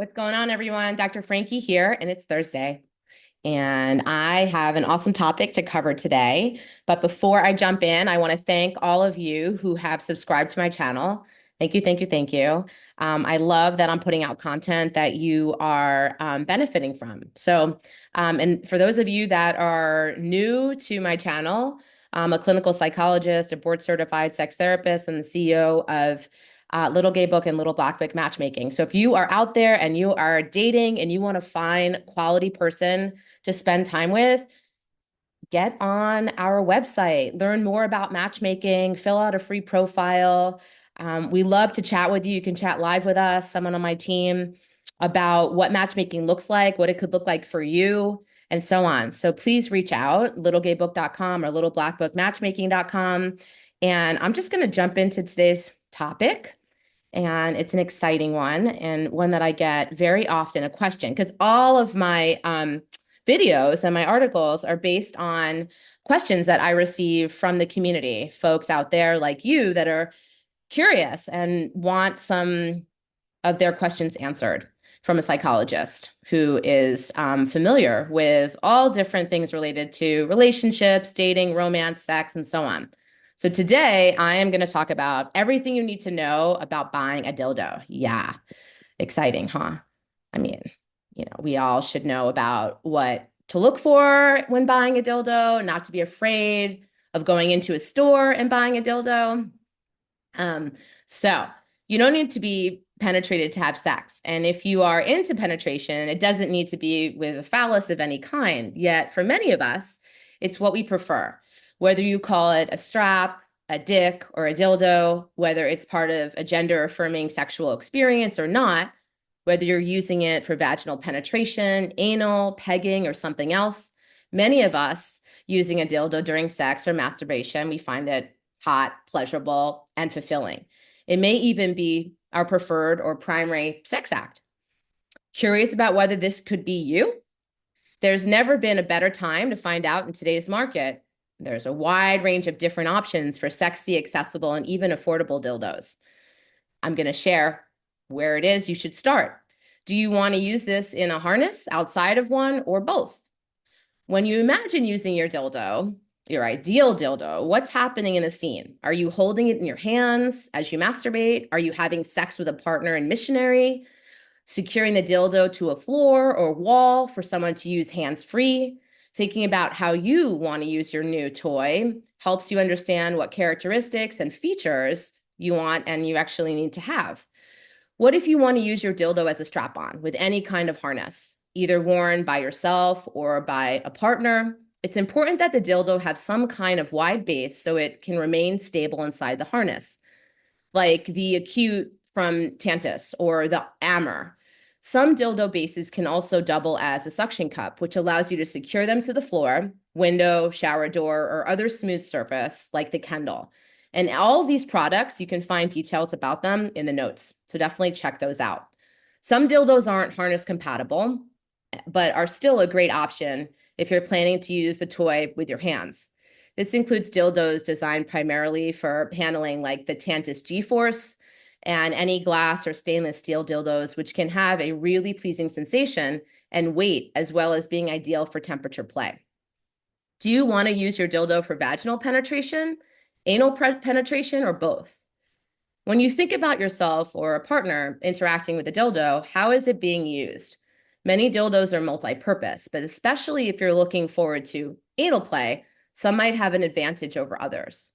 What's going on, everyone? Dr. Frankie here, and it's Thursday. And I have an awesome topic to cover today. But before I jump in, I want to thank all of you who have subscribed to my channel. Thank you, thank you, thank you. I love that I'm putting out content that you are benefiting from. And for those of you that are new to my channel, I'm a clinical psychologist, a board certified sex therapist, and the CEO of Little Gay Book and Little Black Book Matchmaking. So if you are out there and you are dating and you want to find quality person to spend time with, get on our website, learn more about matchmaking, fill out a free profile. We love to chat with you. You can chat live with us, someone on my team, about what matchmaking looks like, what it could look like for you, and so on. So please reach out, littlegaybook.com or littleblackbookmatchmaking.com. And I'm just going to jump into today's topic. And it's an exciting one and one that I get very often a question because all of my videos and my articles are based on questions that I receive from the community, folks out there like you that are curious and want some of their questions answered from a psychologist who is familiar with all different things related to relationships, dating, romance, sex, and so on. So today I am going to talk about everything you need to know about buying a dildo. Yeah, exciting, huh? I mean, we all should know about what to look for when buying a dildo, not to be afraid of going into a store and buying a dildo. So you don't need to be penetrated to have sex. And if you are into penetration, it doesn't need to be with a phallus of any kind. Yet for many of us, it's what we prefer. Whether you call it a strap, a dick, or a dildo, whether it's part of a gender affirming sexual experience or not, whether you're using it for vaginal penetration, anal, pegging, or something else, many of us using a dildo during sex or masturbation, we find it hot, pleasurable, and fulfilling. It may even be our preferred or primary sex act. Curious about whether this could be you? There's never been a better time to find out in today's market. There's a wide range of different options for sexy, accessible, and even affordable dildos. I'm going to share where it is you should start. Do you want to use this in a harness, outside of one, or both? When you imagine using your dildo, your ideal dildo, what's happening in the scene? Are you holding it in your hands as you masturbate? Are you having sex with a partner in missionary? Securing the dildo to a floor or wall for someone to use hands-free? Thinking about how you want to use your new toy helps you understand what characteristics and features you want and you actually need to have. What if you want to use your dildo as a strap-on with any kind of harness, either worn by yourself or by a partner? It's important that the dildo have some kind of wide base so it can remain stable inside the harness, like the Acute from Tantus or the Ammer. Some dildo bases can also double as a suction cup, which allows you to secure them to the floor, window, shower door, or other smooth surface like the Kendall. And all these products, you can find details about them in the notes. So definitely check those out. Some dildos aren't harness compatible, but are still a great option if you're planning to use the toy with your hands. This includes dildos designed primarily for handling like the Tantus G-Force and any glass or stainless steel dildos, which can have a really pleasing sensation and weight, as well as being ideal for temperature play. Do you want to use your dildo for vaginal penetration, anal penetration, or both? When you think about yourself or a partner interacting with a dildo, how is it being used? Many dildos are multi-purpose, but especially if you're looking forward to anal play, some might have an advantage over others.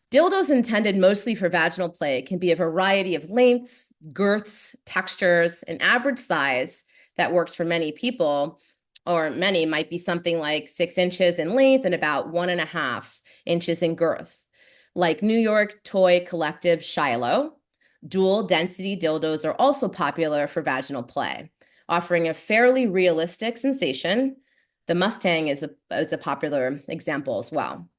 Dildos intended mostly for vaginal play can be a variety of lengths, girths, textures, an average size that works for many people, or many might be something like 6 inches in length and about 1.5 inches in girth. Like New York toy collective Shiloh, dual density dildos are also popular for vaginal play, offering a fairly realistic sensation. The Mustang is a popular example as well.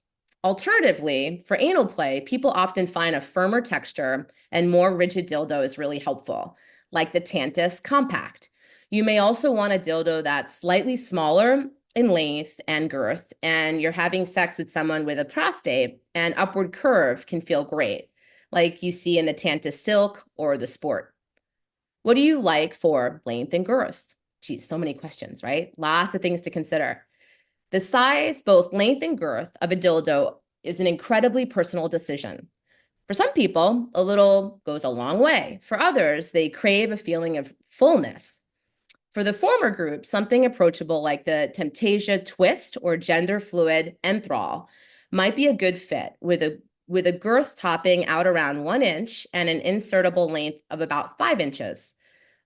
Alternatively, for anal play, people often find a firmer texture and more rigid dildo is really helpful, like the Tantus Compact. You may also want a dildo that's slightly smaller in length and girth, and you're having sex with someone with a prostate, and upward curve can feel great, like you see in the Tantus Silk or the Sport. What do you like for length and girth? Geez, so many questions, right? Lots of things to consider. The size, both length and girth of a dildo is an incredibly personal decision. For some people, a little goes a long way. For others, they crave a feeling of fullness. For the former group, something approachable like the Temptasia Twist or gender fluid Enthrall might be a good fit with a girth topping out around 1 inch and an insertable length of about 5 inches.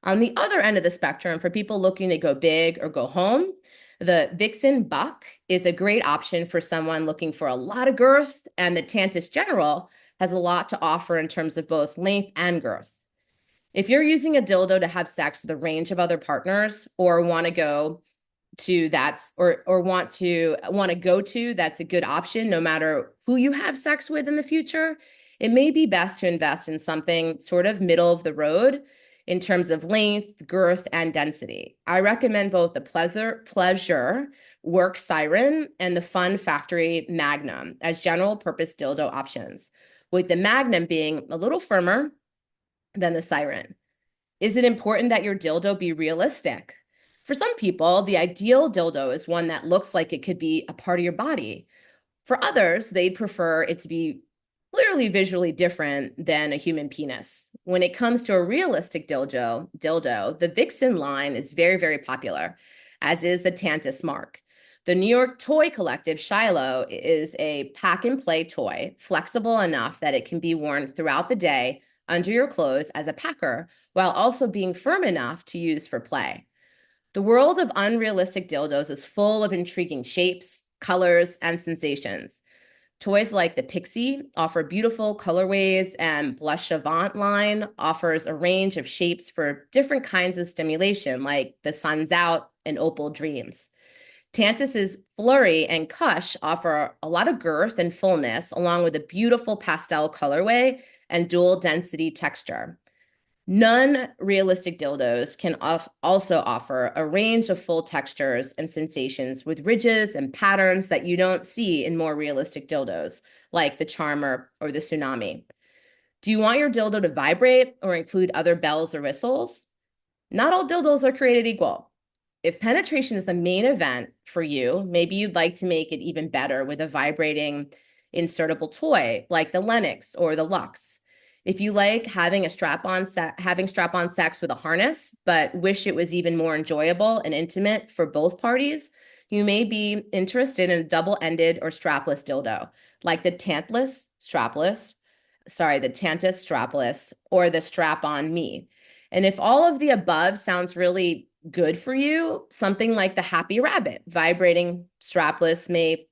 On the other end of the spectrum, for people looking to go big or go home, the Vixen Buck is a great option for someone looking for a lot of girth, and the Tantus General has a lot to offer in terms of both length and girth. If you're using a dildo to have sex with a range of other partners or want to go to that's or want to go to that's a good option no matter who you have sex with in the future, it may be best to invest in something sort of middle of the road in terms of length, girth, and density. I recommend both the pleasure work siren and the fun factory magnum as general purpose dildo options, with the magnum being a little firmer than the siren. Is it important that your dildo be realistic? For some people, the ideal dildo is one that looks like it could be a part of your body. For others, they'd prefer it to be clearly visually different than a human penis. When it comes to a realistic dildo, the Vixen line is very, very popular, as is the Tantus Mark. The New York toy collective Shiloh is a pack and play toy, flexible enough that it can be worn throughout the day under your clothes as a packer, while also being firm enough to use for play. The world of unrealistic dildos is full of intriguing shapes, colors, and sensations. Toys like the Pixie offer beautiful colorways, and Blush Avant line offers a range of shapes for different kinds of stimulation, like the Sun's Out and Opal Dreams. Tantus's Flurry and Kush offer a lot of girth and fullness, along with a beautiful pastel colorway and dual density texture. Non-realistic dildos can also offer a range of full textures and sensations with ridges and patterns that you don't see in more realistic dildos, like the Charmer or the Tsunami. Do you want your dildo to vibrate or include other bells or whistles? Not all dildos are created equal. If penetration is the main event for you, maybe you'd like to make it even better with a vibrating insertable toy like the Lennox or the Lux. If you like having strap-on sex with a harness, but wish it was even more enjoyable and intimate for both parties, you may be interested in a double-ended or strapless dildo, like the Tantus strapless or the Strap-on Me. And if all of the above sounds really good for you, something like the Happy Rabbit vibrating strapless may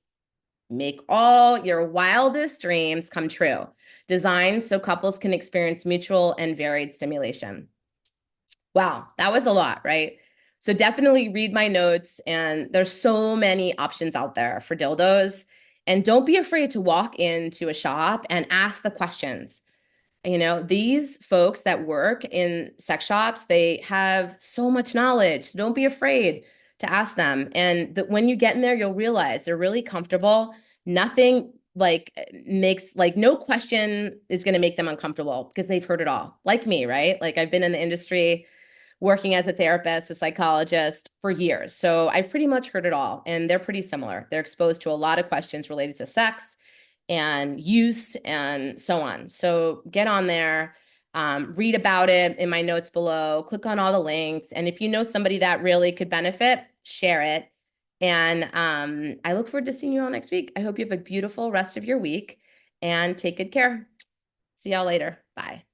make all your wildest dreams come true. Designed so couples can experience mutual and varied stimulation. Wow, that was a lot, right? So definitely read my notes, and there's so many options out there for dildos. And don't be afraid to walk into a shop and ask the questions. You know, these folks that work in sex shops, they have so much knowledge. So don't be afraid to ask them. And when you get in there, you'll realize they're really comfortable. Nothing no question is going to make them uncomfortable because they've heard it all. Like me, right? Like I've been in the industry working as a therapist, a psychologist for years. So I've pretty much heard it all, and they're pretty similar. They're exposed to a lot of questions related to sex and use and so on. So get on there, read about it in my notes below, click on all the links. And if you know somebody that really could benefit, share it. And I look forward to seeing you all next week. I hope you have a beautiful rest of your week and take good care. See y'all later. Bye.